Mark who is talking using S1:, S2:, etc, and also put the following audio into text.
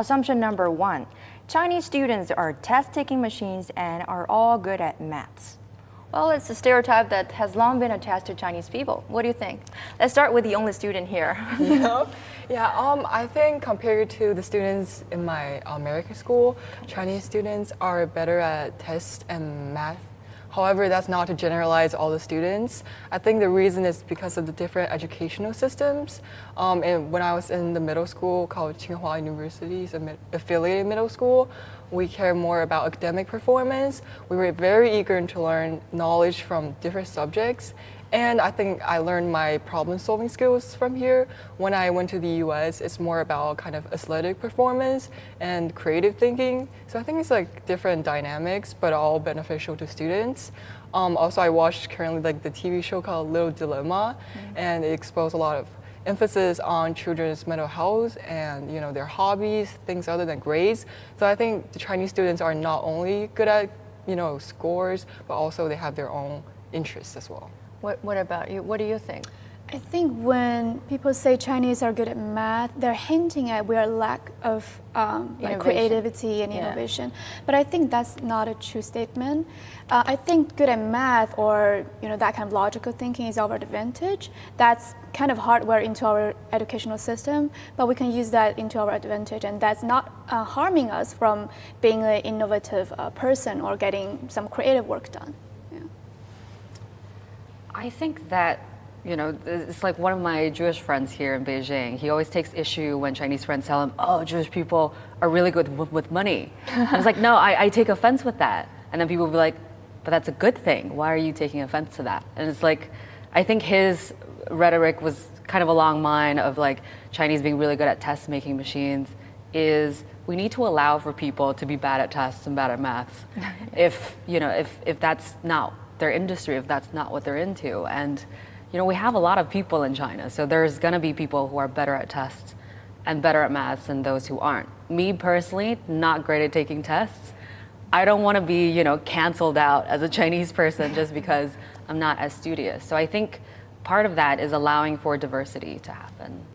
S1: Assumption number 1, Chinese students are test-taking machines and are all good at maths. Well, it's a stereotype that has long been attached to Chinese people. What do you think? Let's start with the only student here.
S2: I think compared to the students in my American school, Chinese students are better at tests and math. However, that's not to generalize all the students. I think the reason is because of the different educational systems. And when I was in the middle school called Tsinghua University's affiliated middle school, we care more about academic performance. We were very eager to learn knowledge from different subjects. And I think I learned my problem-solving skills from here. When I went to the US, it's more about kind of athletic performance and creative thinking. So I think it's like different dynamics, but all beneficial to students. Also, I watched currently like the TV show called Little Dilemma, and it exposed a lot of emphasis on children's mental health and their hobbies, things other than grades. So I think the Chinese students are not only good at scores, but also they have their own interests as well.
S1: What about you? What do you think?
S3: I think when people say Chinese are good at math, they're hinting at our lack of like creativity and innovation. But I think that's not a true statement. I think good at math or that kind of logical thinking is our advantage. That's kind of hardware into our educational system, but we can use that into our advantage, and that's not harming us from being an innovative person or getting some creative work done.
S4: I think that, it's like one of my Jewish friends here in Beijing. He always takes issue when Chinese friends tell him, oh, Jewish people are really good with money. I was like, no, I take offense with that. And then people will be like, but that's a good thing. Why are you taking offense to that? And it's like, I think his rhetoric was kind of along mine of like Chinese being really good at test-making machines is we need to allow for people to be bad at tests and bad at maths. if that's not their industry, if that's not what they're into. And we have a lot of people in China, so there's gonna be people who are better at tests and better at maths than those who aren't. Me personally, not great at taking tests. I don't want to be canceled out as a Chinese person just because I'm not as studious. So I think part of that is allowing for diversity to happen.